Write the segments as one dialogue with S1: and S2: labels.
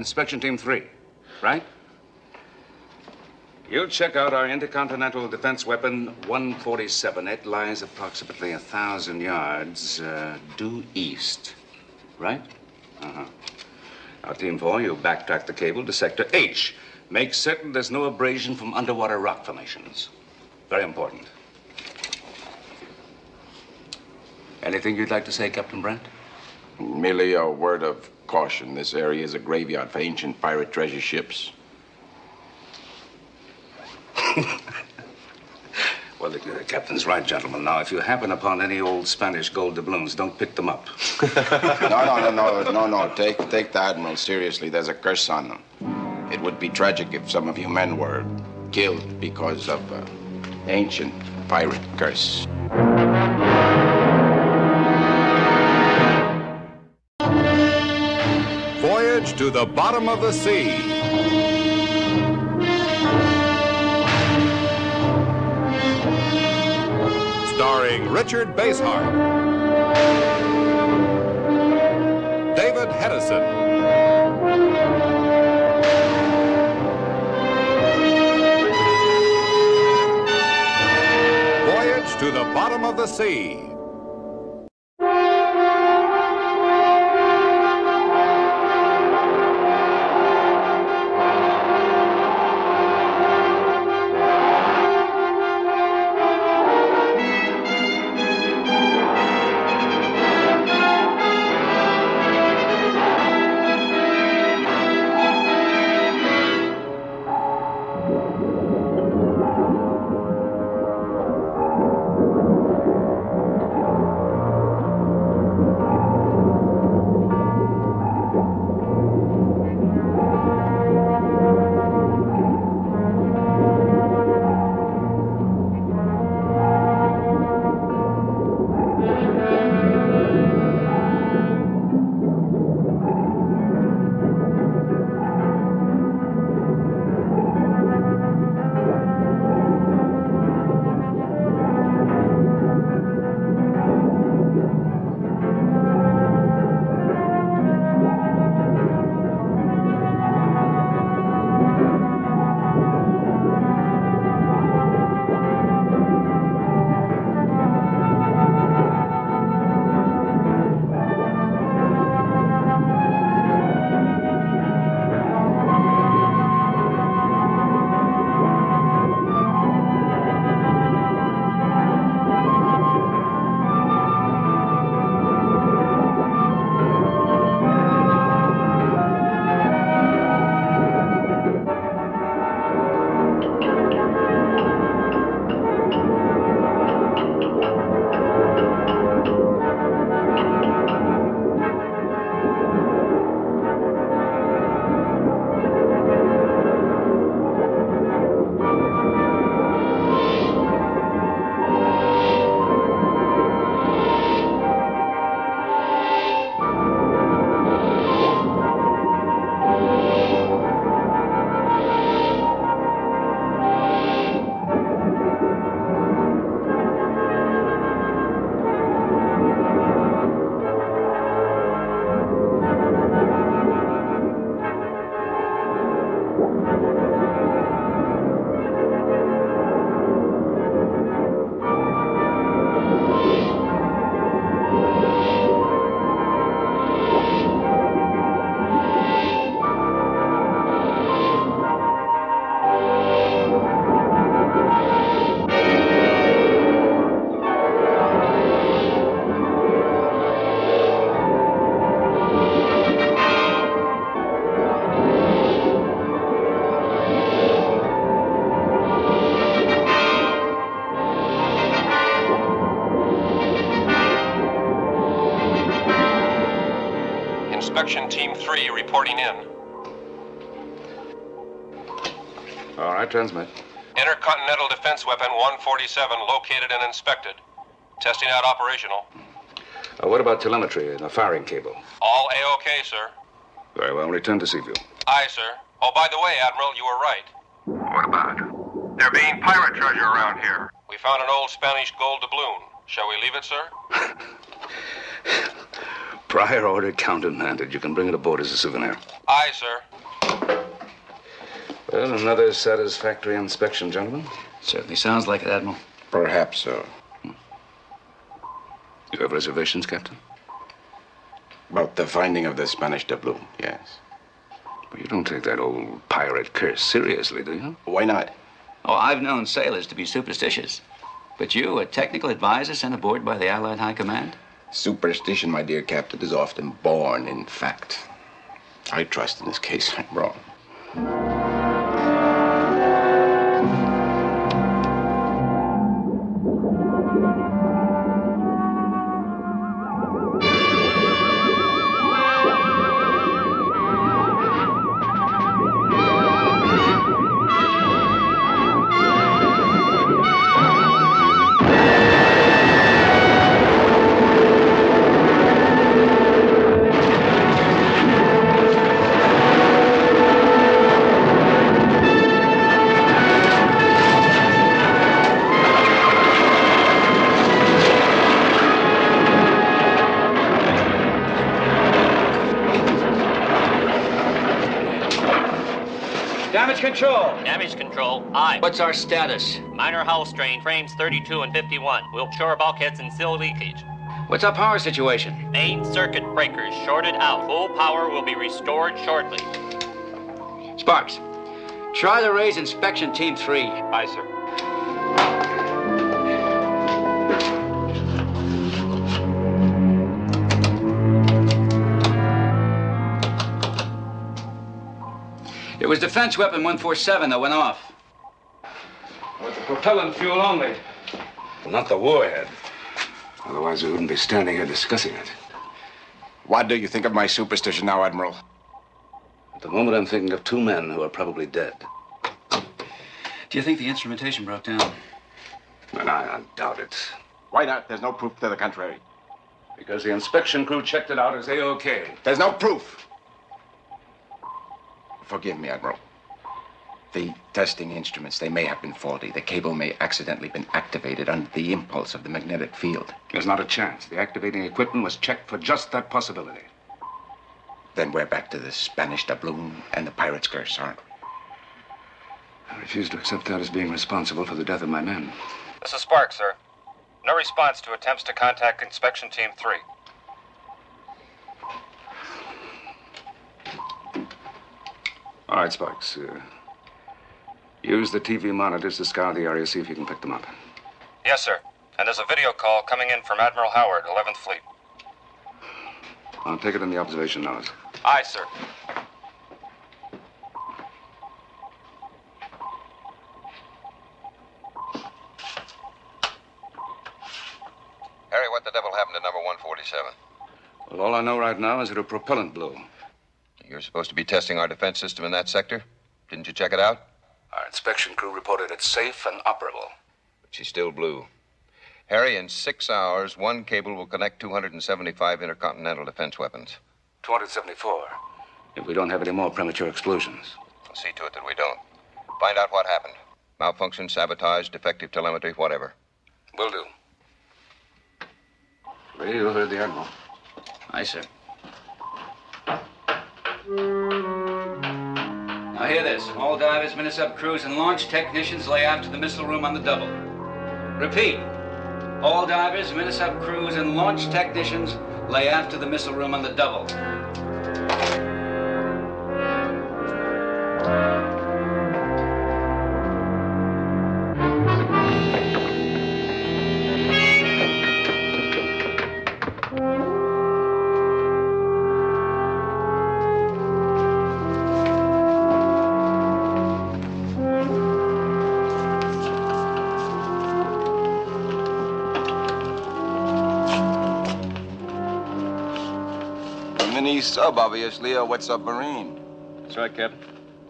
S1: Inspection Team 3, right? You'll check out our intercontinental defense weapon 147. It lies approximately 1,000 yards due east, right? Uh-huh. Now, Team 4, you backtrack the cable to Sector H. Make certain there's no abrasion from underwater rock formations. Very important. Anything you'd like to say, Captain Brent?
S2: Merely a word of caution. This area is a graveyard for ancient pirate treasure ships.
S1: Well, the captain's right, gentlemen. Now, if you happen upon any old Spanish gold doubloons, don't pick them up.
S2: No. Take the Admiral seriously. There's a curse on them. It would be tragic if some of you men were killed because of ancient pirate curse.
S3: Voyage to the bottom of the sea. Starring Richard Basehart, David Hedison, Voyage to the bottom of the sea.
S4: Inspection Team 3 reporting in.
S1: All right, transmit.
S4: Intercontinental Defense Weapon 147 located and inspected. Testing out operational.
S1: What about telemetry and the firing cable?
S4: All A-OK, sir.
S1: Very well. Return to Seaview.
S4: Aye, sir. Oh, by the way, Admiral, you were right.
S5: What about? There being pirate treasure around here.
S4: We found an old Spanish gold doubloon. Shall we leave it, sir?
S1: Prior order countermanded. You can bring it aboard as a souvenir.
S4: Aye, sir.
S1: Well, another satisfactory inspection, gentlemen.
S6: Certainly sounds like it, Admiral.
S2: Perhaps so.
S1: You have reservations, Captain?
S2: About the finding of the Spanish doubloon, yes.
S1: Well, you don't take that old pirate curse seriously, do you?
S2: Why not?
S6: Oh, I've known sailors to be superstitious. But you, a technical advisor sent aboard by the Allied High Command?
S2: Superstition, my dear Captain, is often born in fact. I trust in this case I'm wrong.
S7: Damage control, aye.
S6: What's our status?
S7: Minor hull strain, frames 32 and 51. We'll shore bulkheads and seal leakage.
S6: What's our power situation?
S7: Main circuit breakers shorted out. Full power will be restored shortly.
S6: Sparks, try to raise inspection team 3.
S4: Aye, sir.
S6: It was defense weapon 147 that went off.
S1: With the propellant fuel only. Not the warhead. Otherwise, we wouldn't be standing here discussing it.
S2: What do you think of my superstition now, Admiral?
S1: At the moment, I'm thinking of 2 men who are probably dead.
S6: Do you think the instrumentation broke down?
S1: And I doubt it.
S2: Why not? There's no proof to the contrary.
S1: Because the inspection crew checked it out as A-OK.
S2: There's no proof. Forgive me, Admiral. The testing instruments, they may have been faulty. The cable may accidentally been activated under the impulse of the magnetic field.
S1: There's not a chance. The activating equipment was checked for just that possibility.
S2: Then we're back to the Spanish doubloon and the pirate's curse, aren't we?
S1: I refuse to accept that as being responsible for the death of my men.
S4: This is Sparks, sir. No response to attempts to contact Inspection Team 3.
S1: All right, Sparks. Use the TV monitors to scour the area, see if you can pick them up.
S4: Yes, sir. And there's a video call coming in from Admiral Howard, 11th Fleet.
S1: I'll take it in the observation nose.
S4: Aye, sir.
S8: Harry, what the devil happened to number 147?
S1: Well, all I know right now is that her propellant blew.
S8: You're supposed to be testing our defense system in that sector. Didn't you check it out?
S1: Our inspection crew reported it safe and operable.
S8: But she still blew. Harry, in 6 hours, one cable will connect 275 intercontinental defense weapons.
S1: 274. If we don't have any more premature explosions.
S8: I'll see to it that we don't. Find out what happened. Malfunction, sabotage, defective telemetry, whatever.
S1: Will do. Ray, you heard the Admiral.
S6: Aye, sir. Now hear this. All divers, minisub crews, and launch technicians lay aft to the missile room on the double. Repeat. All divers, minisub crews, and launch technicians lay aft to the missile room on the double.
S2: Sub, obviously, a wet submarine.
S4: That's right, Captain.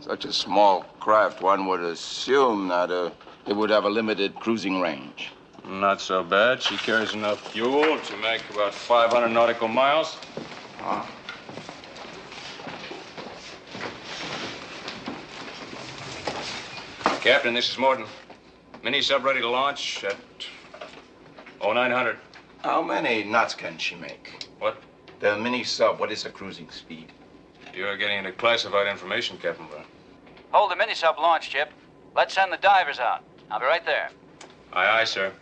S2: Such a small craft, one would assume that it would have a limited cruising range.
S9: Not so bad. She carries enough fuel to make about 500 nautical miles.
S2: Huh?
S9: Captain, this is Morton. Mini sub ready to launch at 0900.
S2: How many knots can she make?
S9: What?
S2: The mini sub, what is the cruising speed?
S9: You're getting into classified information, Captain Brown.
S6: Hold the mini-sub launch, Chip. Let's send the divers out. I'll be right there.
S9: Aye, aye, sir.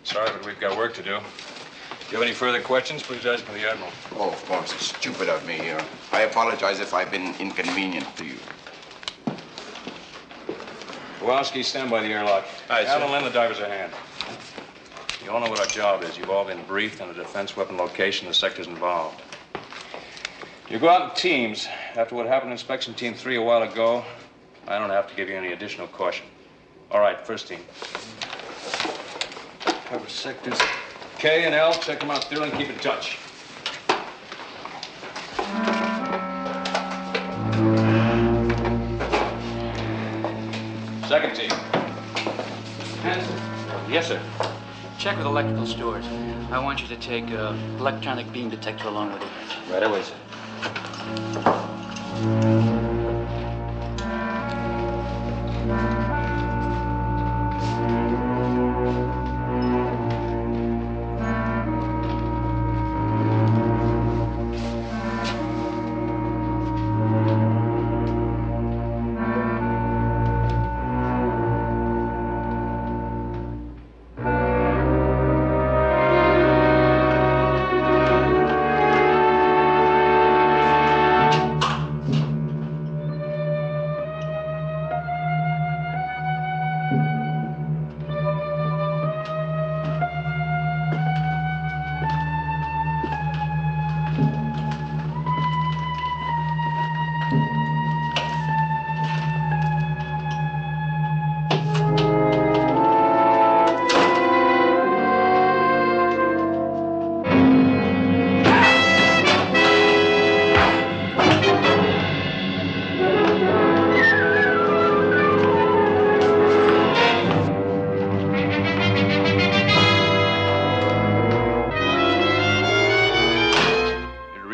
S9: Sorry, but we've got work to do. If you have any further questions, please ask for the Admiral.
S2: Oh, of course, it's stupid of me here. I apologize if I've been inconvenient to you.
S9: Kowalski, stand by the airlock.
S8: Aye, sir.
S9: Alan, lend the divers a hand. You all know what our job is. You've all been briefed on the defense weapon location, the sectors involved. You go out in teams. After what happened in Inspection Team 3 a while ago, I don't have to give you any additional caution. All right, first team. Cover sectors K and L. Check them out thoroughly and keep in touch. Second team.
S6: Hanson,
S9: Yes, sir.
S6: check with electrical stores. I want you to take electronic beam detector along with you.
S9: Right away, sir.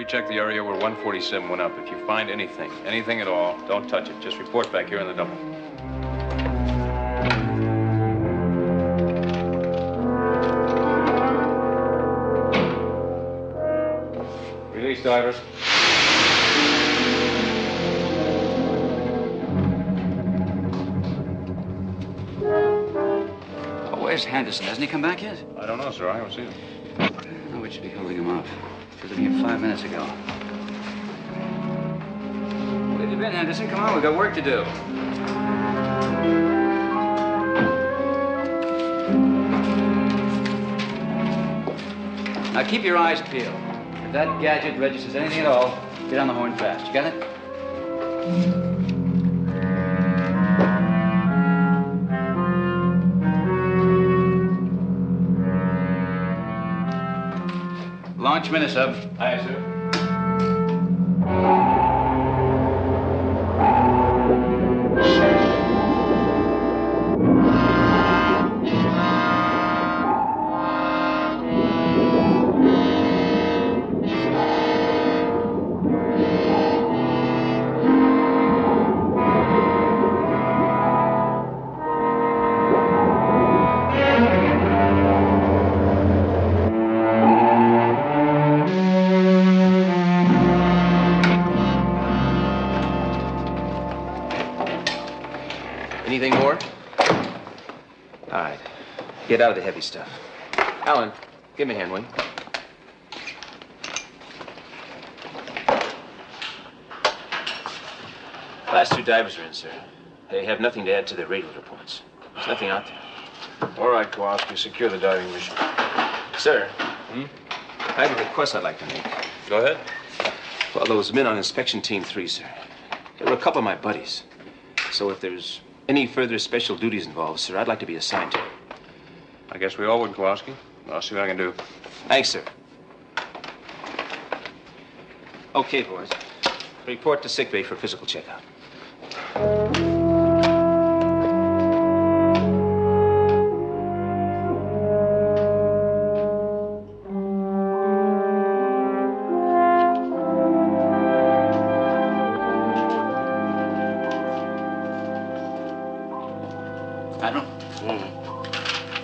S9: Check the area where 147 went up. If you find anything at all, don't touch it. Just report back here in the double. Release divers.
S6: Oh, where's Henderson? Hasn't he come back yet?
S9: I don't know, sir. I haven't seen him.
S6: Oh, we should be holding him up. He was in here 5 minutes ago. Where have you been, Henderson? Come on, we've got work to do. Now keep your eyes peeled. If that gadget registers anything at all, get on the horn fast. You got it? Launch Minisub.
S9: Aye, sir.
S10: Anything more? All right. Get out of the heavy stuff. Alan, give me a hand, will you? Last two divers are in, sir. They have nothing to add to their radio reports. There's nothing out there.
S9: All right, Kowalski. Secure the diving mission.
S10: Sir, I have a request I'd like to make.
S9: Go ahead.
S10: Well, those men on Inspection Team 3, sir, they were a couple of my buddies. So if there's any further special duties involved, sir, I'd like to be assigned to them.
S9: I guess we all would, Kowalski. I'll see what I can do.
S10: Thanks, sir. Okay, boys. Report to sickbay for physical checkup.
S6: Admiral?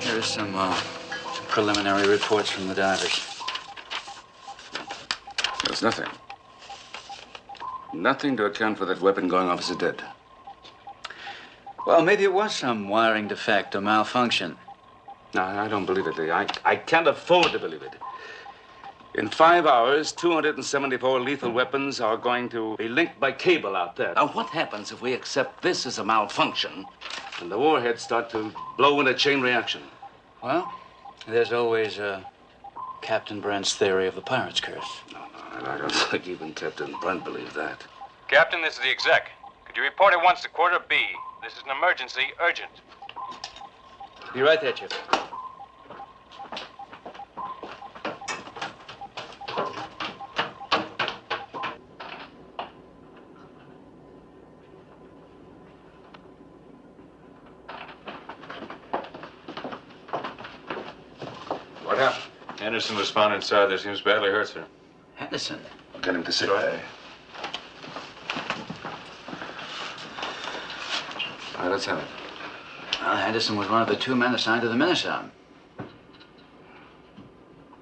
S6: Here's some preliminary reports from the divers.
S1: There's nothing. Nothing to account for that weapon going off as it did.
S6: Well, maybe it was some wiring defect or malfunction.
S1: No, I don't believe it, Lee. I can't afford to believe it. In 5 hours, 274 lethal weapons are going to be linked by cable out there. Now, what happens if we accept this as a malfunction and the warheads start to blow in a chain reaction?
S6: Well, there's always Captain Brent's theory of the pirate's curse.
S1: No, I don't think even Captain Brent believes that.
S4: Captain, this is the exec. Could you report at once to Quarter B? This is an emergency, urgent.
S6: Be right there, Chip.
S1: What happened?
S9: Henderson was found inside there. Seems badly hurt, sir.
S6: Henderson?
S1: I'll get him to sick bay. All right, let's have it.
S6: Well, Henderson was one of the 2 men assigned to the Minnesota.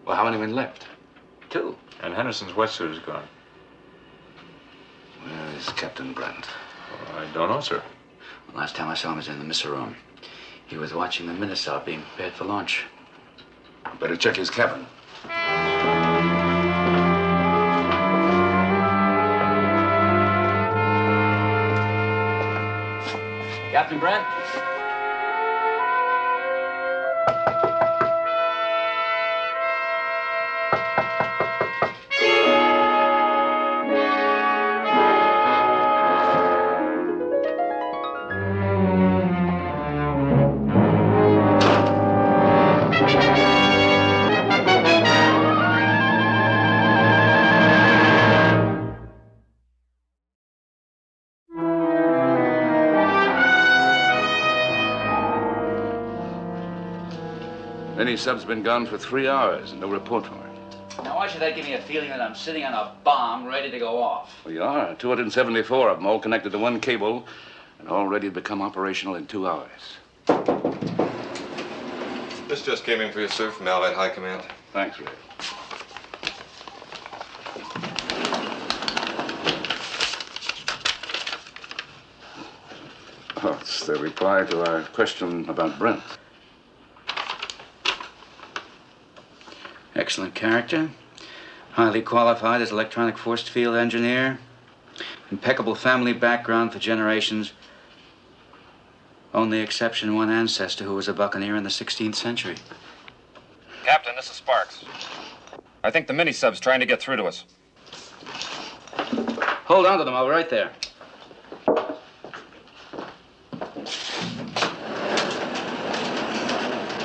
S1: Well, how many men left?
S6: 2.
S9: And Henderson's wetsuit is gone.
S1: Where is Captain Brent?
S9: Oh, I don't know, sir.
S6: Last time I saw him was in the missile room. He was watching the Minnesota being prepared for launch.
S1: Better check his cabin.
S6: Captain Brent?
S1: Sub's been gone for 3 hours and no report from her.
S6: Now, why should that give me a feeling that I'm sitting on a bomb ready to go off?
S1: Well, you are. 274 of them all connected to one cable and all ready to become operational in 2 hours.
S8: This just came in for you, sir, from Allied High Command.
S1: Thanks, Ray. Oh, it's the reply to our question about Brent.
S6: Excellent character. Highly qualified as electronic force field engineer. Impeccable family background for generations. Only exception, one ancestor who was a buccaneer in the 16th century.
S4: Captain, this is Sparks. I think the mini-sub's trying to get through to us.
S6: Hold on to them. I'll be right there.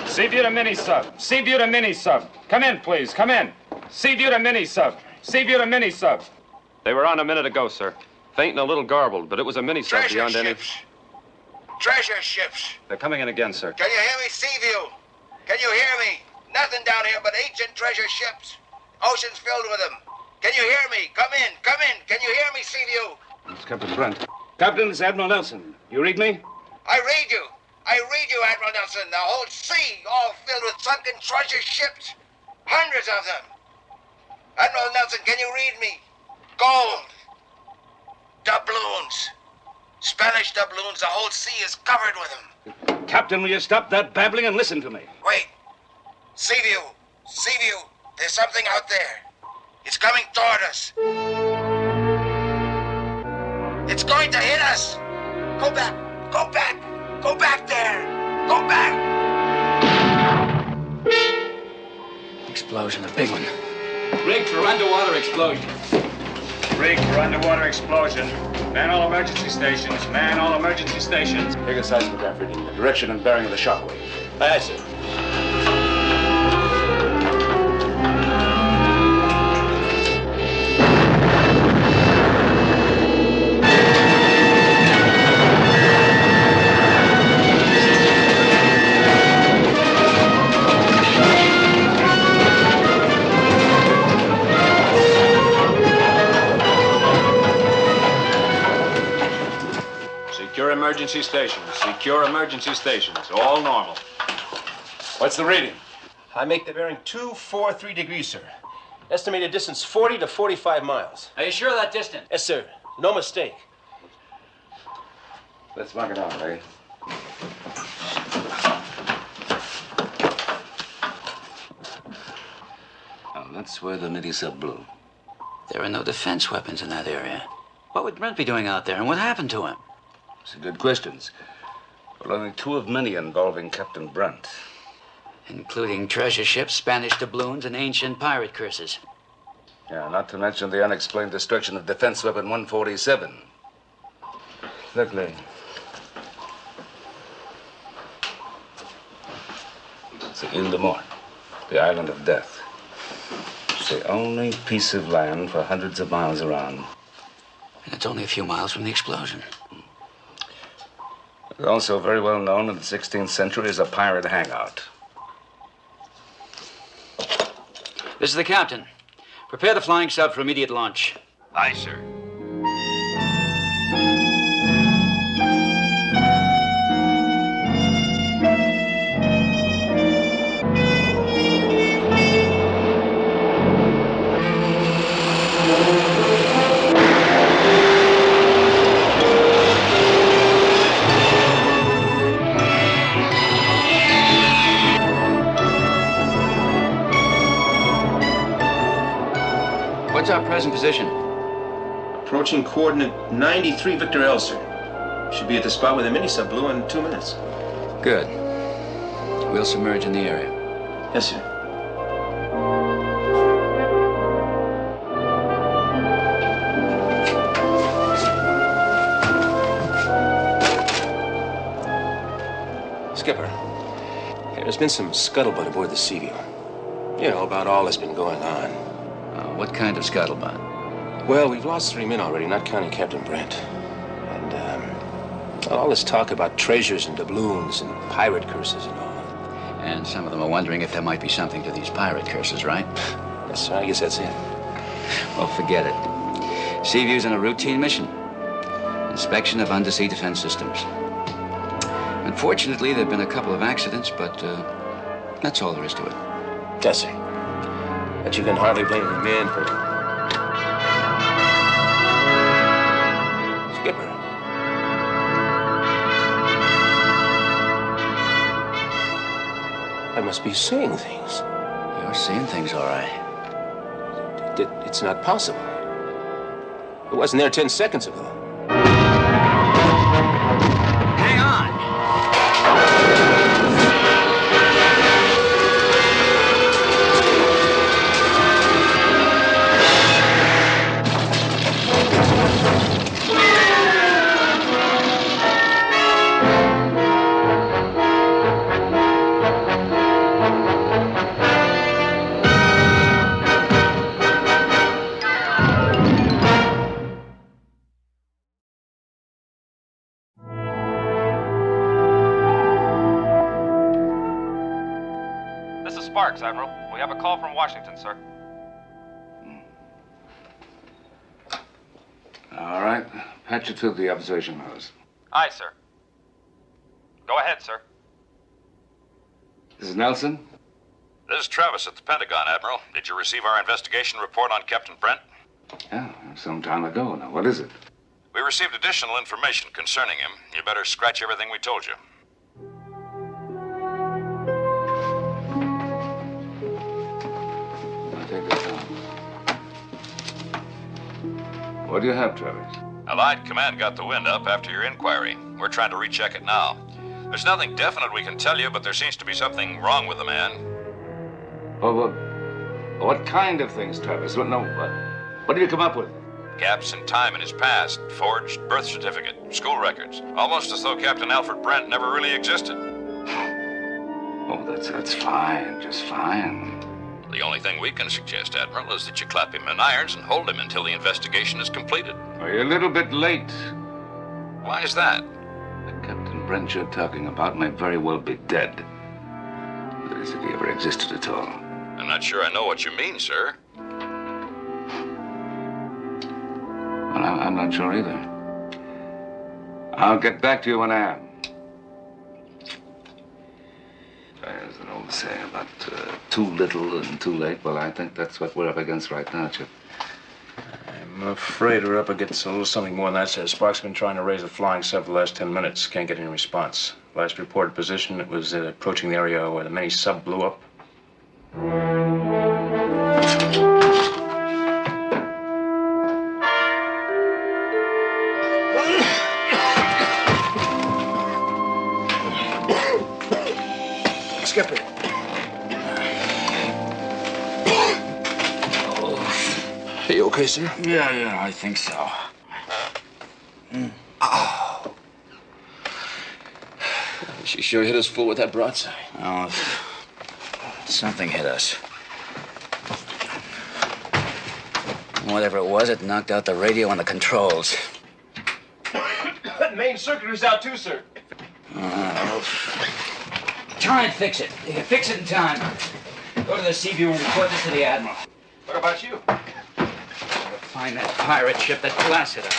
S9: Seaview to mini-sub. Seaview to mini-sub. Come in, please. Come in. Seaview to mini-sub. Seaview to mini-sub.
S4: They were on a minute ago, sir. Faint and a little garbled, but it was a mini-sub
S2: Treasure
S4: beyond any...
S2: ships. Treasure ships.
S4: They're coming in again, sir.
S2: Can you hear me, Seaview? Can you hear me? Nothing down here but ancient treasure ships. Oceans filled with them. Can you hear me? Come in. Come in. Can you hear me, Seaview?
S1: It's Captain Brent. Captain, it's Admiral Nelson. You read me?
S2: I read you. I read you, Admiral Nelson. The whole sea all filled with sunken treasure ships. Hundreds of them. Admiral Nelson, can you read me? Gold. Doubloons. Spanish doubloons. The whole sea is covered with them.
S1: Captain, will you stop that babbling and listen to me?
S2: Wait. Seaview. Seaview. There's something out there. It's coming toward us. It's going to hit us. Go back. Go back. Go back there. Go back.
S6: Explosion, a big one. Rig for underwater explosion.
S9: Rig for underwater explosion. Man all emergency stations. Man all emergency stations.
S1: Take a seismograph reading. The direction and bearing of the shockwave.
S6: Aye, sir.
S9: Secure emergency stations. Secure emergency stations. All normal.
S1: What's the reading?
S10: I make the bearing 243 degrees, sir. Estimated distance 40 to 45 miles.
S6: Are you sure of that distance?
S10: Yes, sir. No mistake.
S1: Let's mark it out, eh? Now, that's where the middies are blue.
S6: There are no defense weapons in that area. What would Brent be doing out there, and what happened to him?
S1: These are good questions. Well, only two of many involving Captain Brent.
S6: Including treasure ships, Spanish doubloons, and ancient pirate curses.
S1: Yeah, not to mention the unexplained destruction of defense weapon 147. Look, Lee. It's the Ile de Mort, the island of death. It's the only piece of land for hundreds of miles around.
S6: And it's only a few miles from the explosion.
S1: It's also very well known in the 16th century as a pirate hangout.
S6: This is the captain. Prepare the flying sub for immediate launch.
S5: Aye, sir.
S6: What's our present position?
S10: Approaching coordinate 93 Victor L, sir. Should be at the spot where the mini-sub blew in 2 minutes.
S6: Good. We'll submerge in the area.
S10: Yes, sir. Skipper, there's been some scuttlebutt aboard the Seaview. You know, about all that's been going on.
S6: What kind of scuttlebutt?
S10: Well, we've lost 3 men already, not counting Captain Brent. And, all this talk about treasures and doubloons and pirate curses and all.
S6: And some of them are wondering if there might be something to these pirate curses, right?
S10: Yes, sir, I guess that's it.
S6: Well, forget it. Seaview's on a routine mission. Inspection of undersea defense systems. Unfortunately, there have been a couple of accidents, but that's all there is to it.
S10: Yes, sir. But you can hardly blame the men for... Skipper. I must be seeing things.
S6: You're seeing things, all right.
S10: It's not possible. It wasn't there 10 seconds ago.
S6: Hang on!
S4: Sparks, Admiral. We have a call from Washington, sir.
S1: All right. Patch it through the observation house.
S4: Aye, sir. Go ahead, sir.
S1: This is Nelson?
S5: This is Travis at the Pentagon, Admiral. Did you receive our investigation report on Captain Brent?
S1: Yeah, some time ago. Now, what is it?
S5: We received additional information concerning him. You better scratch everything we told you.
S1: What do you have, Travis?
S5: Allied Command got the wind up after your inquiry. We're trying to recheck it now. There's nothing definite we can tell you, but there seems to be something wrong with the man.
S1: Well, what kind of things, Travis? What did you come up with?
S5: Gaps in time in his past, forged birth certificate, school records. Almost as though Captain Alfred Brent never really existed.
S1: Oh, that's fine, just fine.
S5: The only thing we can suggest, Admiral, is that you clap him in irons and hold him until the investigation is completed.
S1: Well, you're a little bit late.
S5: Why is that?
S1: The Captain Brent you're talking about may very well be dead. That is, if he ever existed at all.
S5: I'm not sure I know what you mean, sir.
S1: Well, I'm not sure either. I'll get back to you when I am. There's an old Say, about too little and too late. Well, I think that's what we're up against right now, Chip.
S9: I'm afraid we're up against a little something more than that, sir. Sparks has been trying to raise the flying sub for the last 10 minutes. Can't get any response. Last reported position, it was approaching the area where the mini sub blew up.
S1: Skipper.
S10: Are you okay, sir?
S6: Yeah, I think so.
S10: Oh. She sure hit us full with that broadside.
S6: Oh, something hit us. Whatever it was, it knocked out the radio and the controls.
S10: That main circuit was out too, sir.
S6: Try and fix it. You can fix it in time. Go to the sea view and report this to the Admiral.
S10: What about you?
S6: Find that pirate ship that blasted us.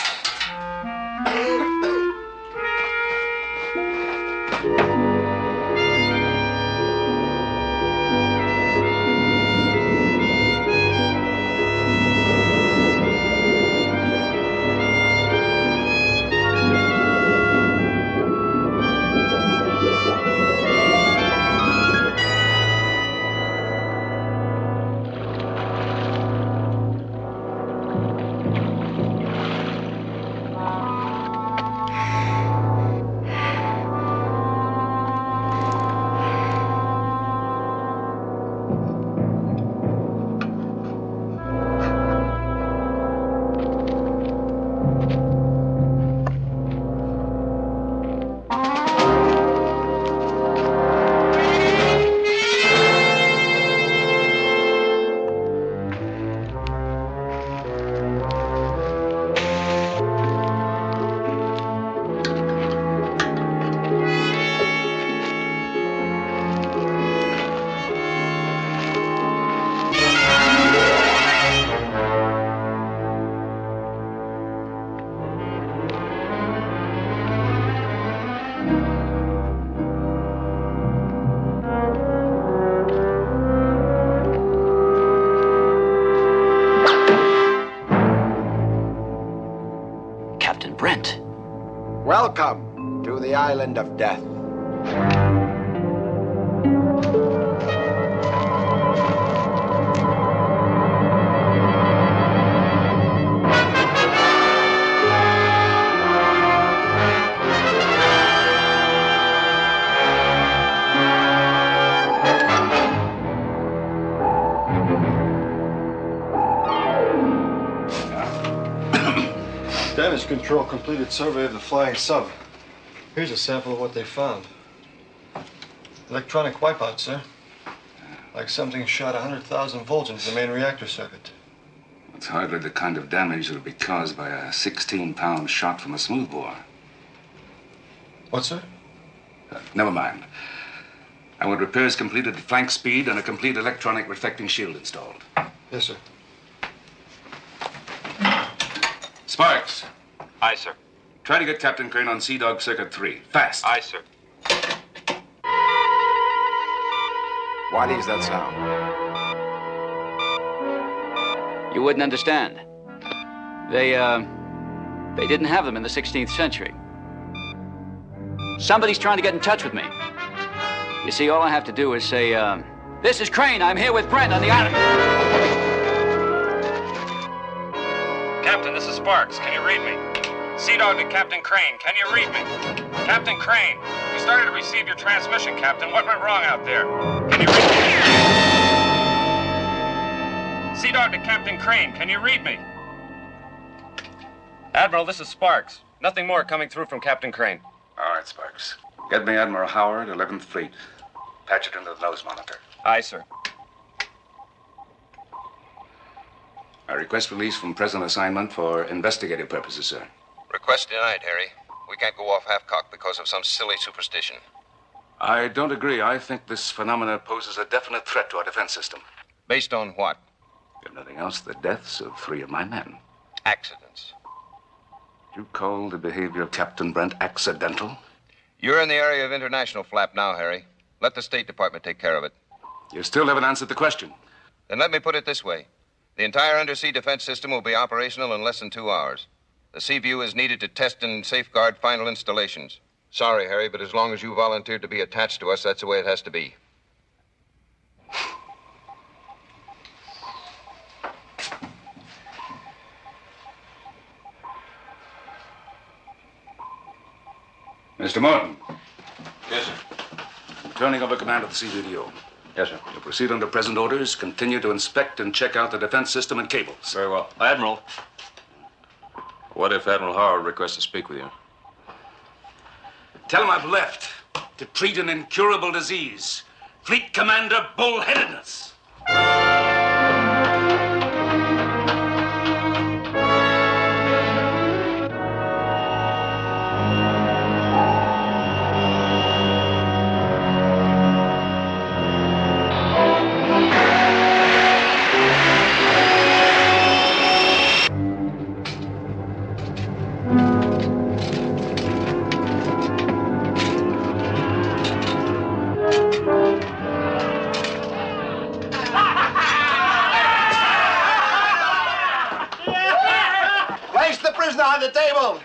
S11: Welcome to the island of death.
S12: Damage control completed survey of the flying sub. Here's a sample of what they found. Electronic wipeout, sir. Like something shot 100,000 volts into the main reactor circuit.
S1: It's hardly the kind of damage that would be caused by a 16-pound shot from a smoothbore.
S12: What, sir?
S1: Never mind. I want repairs completed at flank speed and a complete electronic reflecting shield installed.
S12: Yes, sir.
S1: Sparks.
S4: Aye, sir.
S1: Try to get Captain Crane on Sea Dog Circuit 3. Fast.
S4: Aye, sir.
S11: What is that sound?
S6: You wouldn't understand. They didn't have them in the 16th century. Somebody's trying to get in touch with me. You see, all I have to do is say, this is Crane. I'm here with Brent on the island.
S4: Captain, this is Sparks. Can you read me? Sea Dog to Captain Crane. Can you read me? Captain Crane, we started to receive your transmission, Captain. What went wrong out there? Can you read me? Sea Dog to Captain Crane. Can you read me? Admiral, this is Sparks. Nothing more coming through from Captain Crane.
S1: All right, Sparks. Get me Admiral Howard, 11th Fleet. Patch it into the nose monitor.
S4: Aye, sir.
S1: I request release from present assignment for investigative purposes, sir.
S8: Request denied, Harry. We can't go off half-cocked because of some silly superstition.
S1: I don't agree. I think this phenomena poses a definite threat to our defense system.
S8: Based on what?
S1: If nothing else, the deaths of 3 of my men.
S8: Accidents.
S1: You call the behavior of Captain Brent accidental?
S8: You're in the area of international flap now, Harry. Let the State Department take care of it.
S1: You still haven't answered the question.
S8: Then let me put it this way. The entire undersea defense system will be operational in less than 2 hours. The Seaview is needed to test and safeguard final installations. Sorry, Harry, but as long as you volunteered to be attached to us, that's the way it has to be.
S1: Mr. Morton.
S9: Yes, sir.
S1: I'm turning over command of the CVDO.
S9: Yes, sir.
S1: You'll proceed under present orders. Continue to inspect and check out the defense system and cables.
S9: Very well.
S4: Admiral.
S9: What if Admiral Howard requests to speak with you?
S1: Tell him I've left to treat an incurable disease. Fleet Commander Bullheadedness.
S11: Place the prisoner on the table.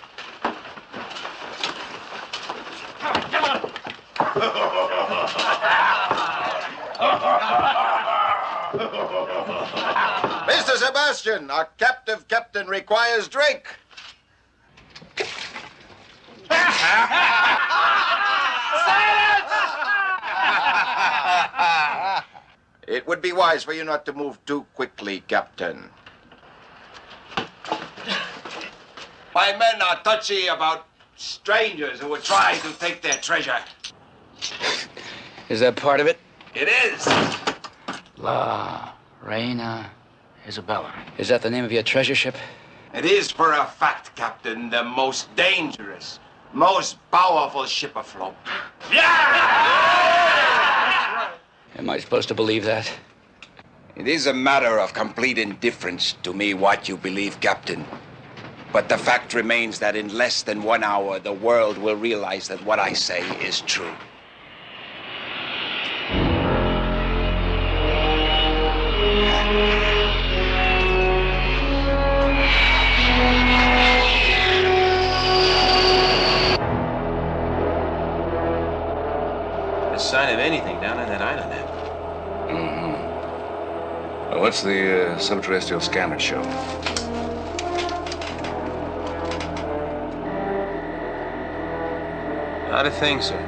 S11: Mr. Sebastian, our captive captain requires drink. It would be wise for you not to move too quickly, Captain. My men are touchy about strangers who would try to take their treasure.
S6: Is that part of it?
S11: It is.
S6: La Reina Isabella. Is that the name of your treasure ship?
S11: It is for a fact, Captain, the most dangerous, most powerful ship afloat.
S6: Am I supposed to believe that?
S11: It is a matter of complete indifference to me what you believe, Captain. But the fact remains that in less than 1 hour, the world will realize that what I say is true.
S10: A sign of anything down on that island.
S1: Well, what's the subterrestrial scanner show?
S10: Not a thing, sir.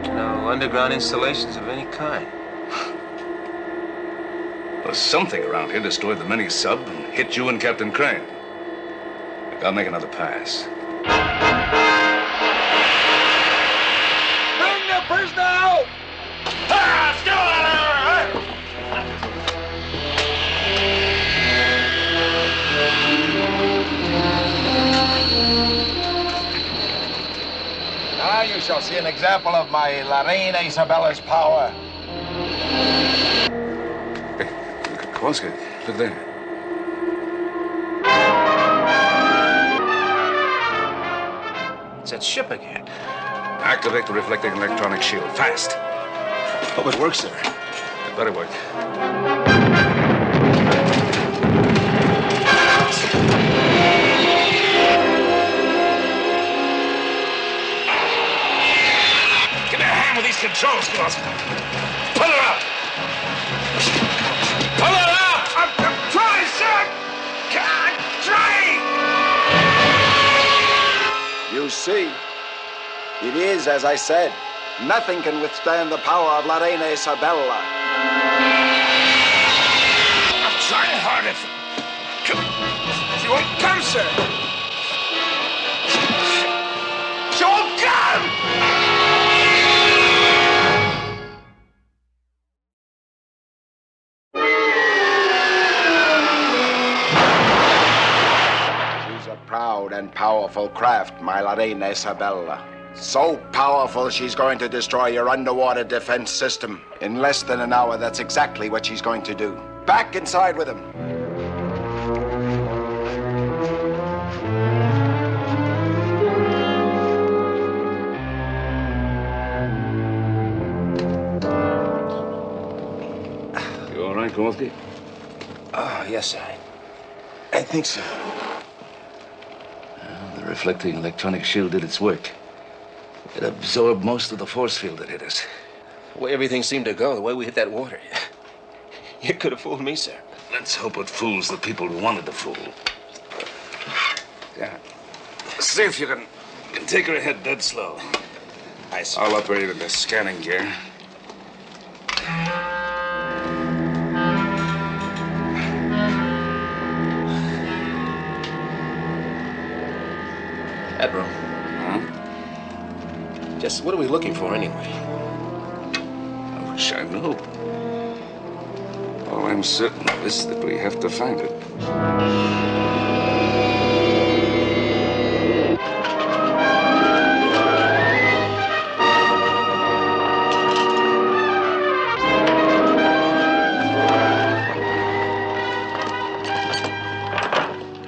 S10: No underground installations of any kind.
S1: Well, something around here destroyed the mini-sub and hit you and Captain Crane. Look, I'll make another pass.
S11: Bring the prisoner out!
S1: Let's go!
S11: Now you shall see an example of my La Reina Isabella's power.
S1: Hey, Kowalski, look there.
S10: It's that ship again.
S1: Activate the reflecting electronic shield. Fast.
S10: Hope it works, sir.
S1: It better work. Give me a hand with these controls, Kowalski. Pull it up! Pull it up! I'm trying, sir! I'm trying!
S11: You see, it is as I said. Nothing can withstand the power of La Reina Isabella.
S1: I'm trying hard. She won't come, sir. She won't come!
S11: She's a proud and powerful craft, my La Reina Isabella. So powerful, she's going to destroy your underwater defense system. In less than an hour, that's exactly what she's going to do. Back inside with him.
S1: Kowalski?
S10: Oh, yes, sir. I think so.
S1: Well, the reflecting electronic shield did its work. It absorbed most of the force field that hit us.
S10: The way everything seemed to go, the way we hit that water. You could have fooled me, sir.
S1: Let's hope it fools the people who wanted to fool. Yeah. See if you can take her ahead dead slow. I'll operate in the scanning gear.
S10: Admiral.
S1: Huh?
S10: Just what are we looking for, anyway?
S1: I wish I knew. All I'm certain of is that we have to find it.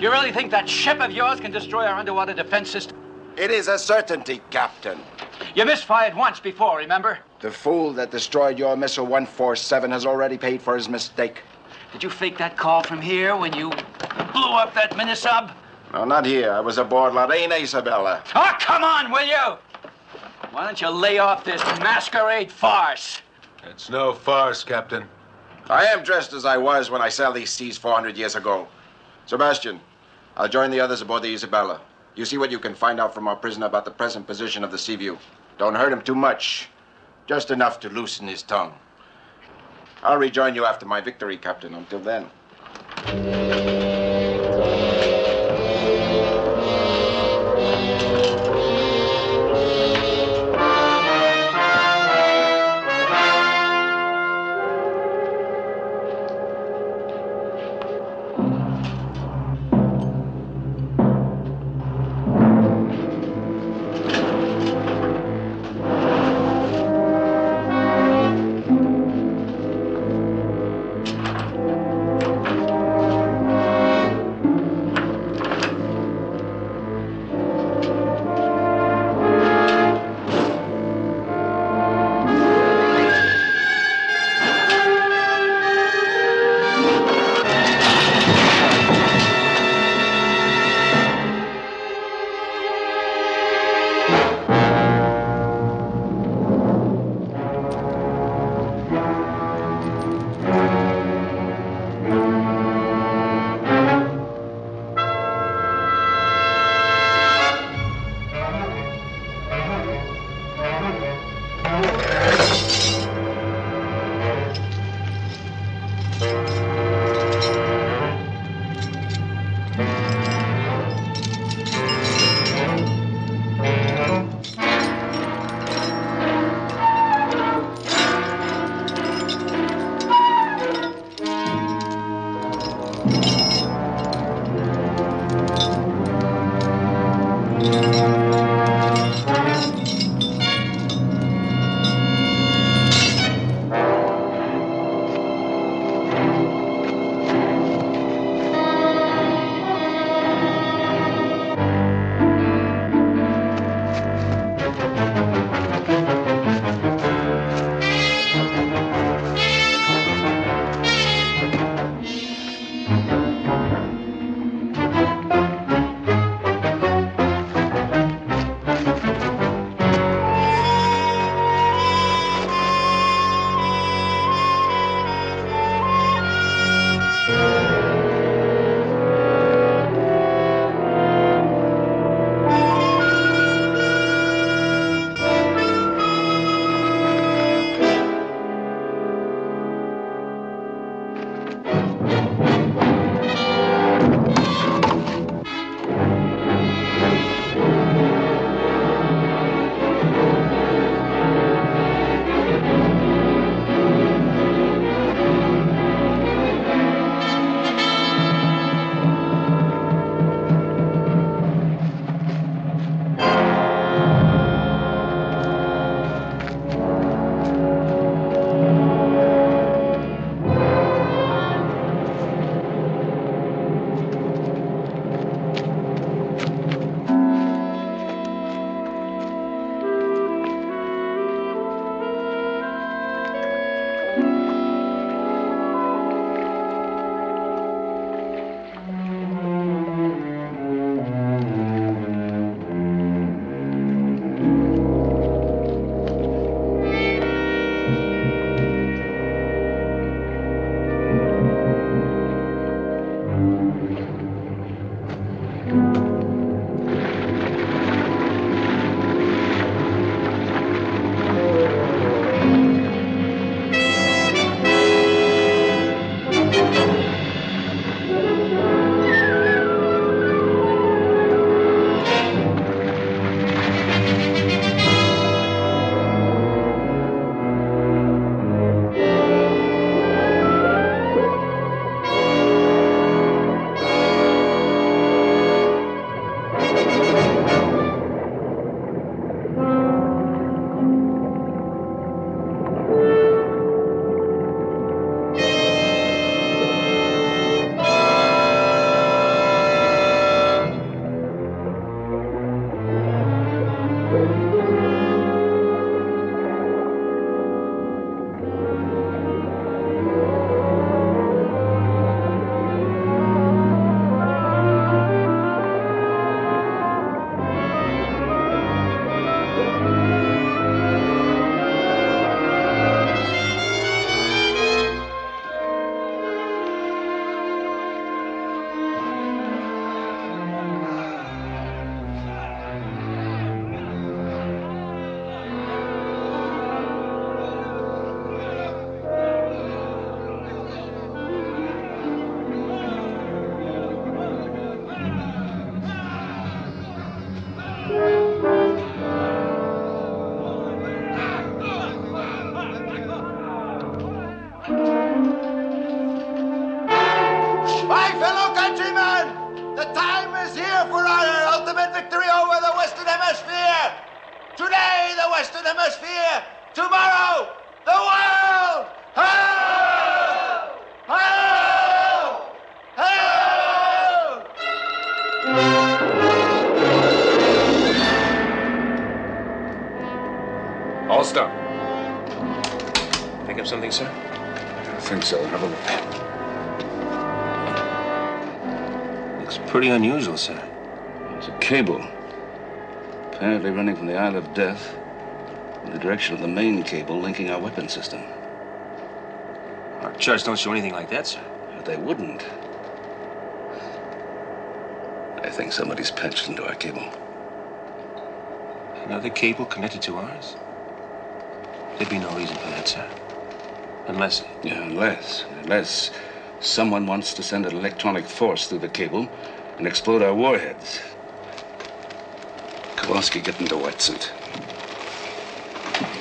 S6: You really think that ship of yours can destroy our underwater defense system?
S11: It is a certainty, Captain.
S6: You misfired once before, remember?
S11: The fool that destroyed your missile 147 has already paid for his mistake.
S6: Did you fake that call from here when you blew up that mini-sub?
S11: No, not here. I was aboard La Reina Isabella.
S6: Oh, come on, will you? Why don't you lay off this masquerade farce?
S13: It's no farce, Captain.
S11: I am dressed as I was when I sailed these seas 400 years ago. Sebastian, I'll join the others aboard the Isabella. You see what you can find out from our prisoner about the present position of the Seaview. Don't hurt him too much. Just enough to loosen his tongue. I'll rejoin you after my victory, Captain. Until then.
S2: is here for our ultimate victory over the Western Hemisphere. Today, the Western Hemisphere. Tomorrow, the world. Hail! Hail! Hail!
S1: All stop.
S10: Pick up something, sir?
S1: I think so. Have a look.
S10: Looks pretty unusual, sir.
S1: It's a cable. Apparently running from the Isle of Death in the direction of the main cable linking our weapon system.
S10: Our charts don't show anything like that, sir.
S1: But they wouldn't. I think somebody's patched into our cable.
S10: Another cable connected to ours? There'd be no reason for that, sir. Unless...
S1: Yeah, unless someone wants to send an electronic force through the cable and explode our warheads. Kowalski, get into wetsuit.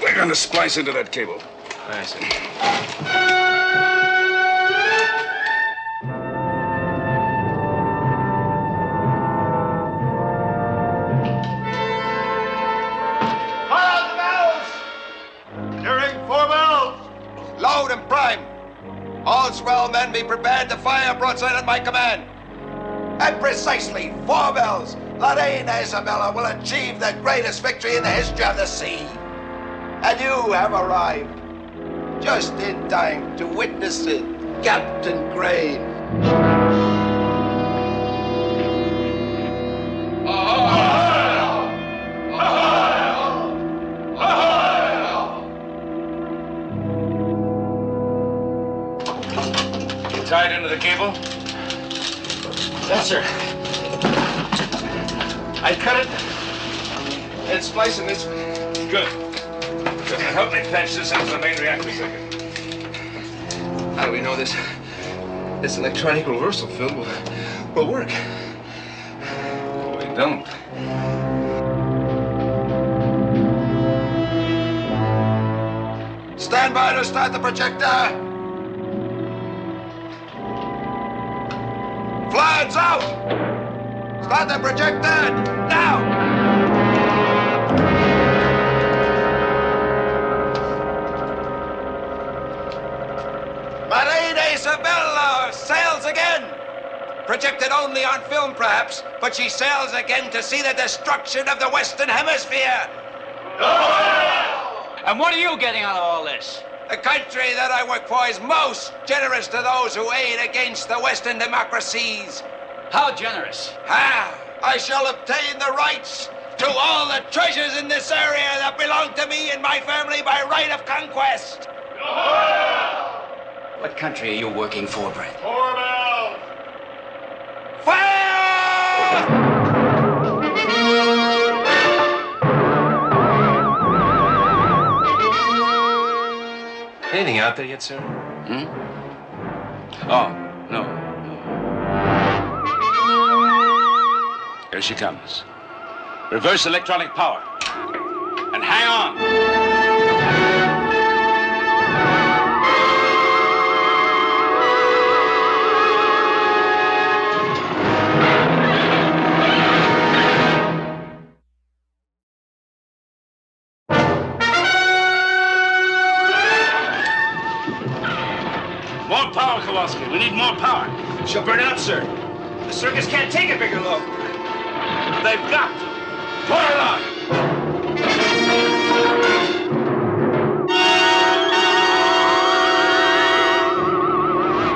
S1: We're gonna splice into that cable.
S10: I see.
S2: Load and prime. All's well, men. Be prepared to fire broadside at my command. At precisely 4 bells, La Reina Isabella will achieve the greatest victory in the history of the sea. And you have arrived just in time to witness it, Captain Crane.
S1: Tied into the cable?
S10: Yes, sir. I cut it and splice it this way.
S1: Good. Good. Now help me patch this into the main reactor circuit.
S10: How do we know this electronic reversal field will work?
S1: We don't.
S2: Stand by to start the projector. Flags out! Start the projector now! Marina Isabella sails again! Projected only on film, perhaps, but she sails again to see the destruction of the Western Hemisphere!
S6: And what are you getting out of all this?
S2: The country that I work for is most generous to those who aid against the Western democracies.
S6: How generous?
S2: I shall obtain the rights to all the treasures in this area that belong to me and my family by right of conquest.
S6: What country are you working for, Brett?
S2: Fire!
S10: Anything out there yet, sir?
S1: Oh, no. Here she comes. Reverse electronic power. And hang on. More power, Kowalski. We need more power.
S10: She'll burn out, sir. The circuits can't take a bigger load.
S1: They've got to. Pour it on.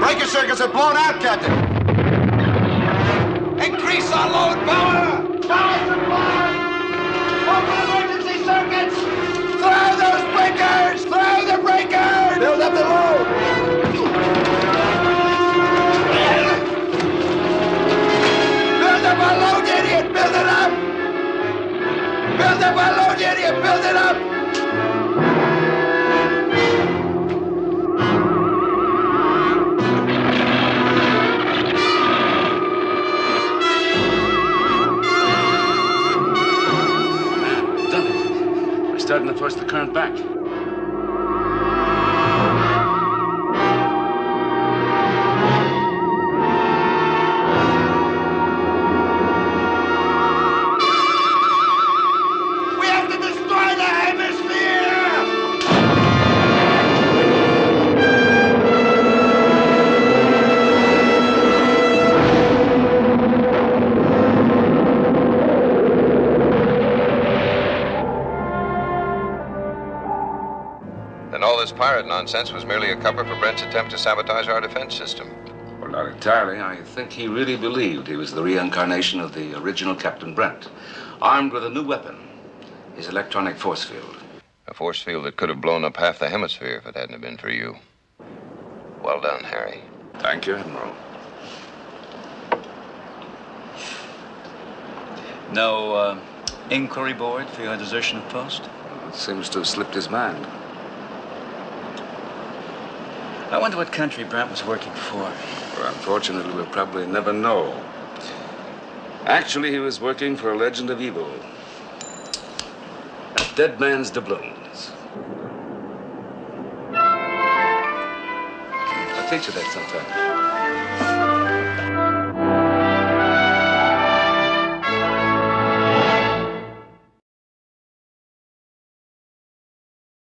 S2: Breaker circuits are blown out, Captain. Increase our load power. Power supply. Open emergency circuits. Throw those breakers. Throw the breakers. Build up the load. Build up our load, you idiot. Build it up. Build up our load, you idiot. Build it up.
S1: Starting to force the current back.
S8: this pirate nonsense was merely a cover for Brent's attempt to sabotage our defense system.
S1: Well, not entirely. I think he really believed he was the reincarnation of the original Captain Brent, armed with a new weapon, his electronic force field.
S8: A force field that could have blown up half the hemisphere if it hadn't been for you. Well done, Harry.
S1: Thank you, Admiral.
S6: No inquiry board for your desertion of post?
S1: Well, it seems to have slipped his mind.
S6: I wonder what country Brent was working for.
S1: Well, unfortunately, we'll probably never know. Actually, he was working for a legend of evil. A dead man's doubloons. I'll teach you that sometime.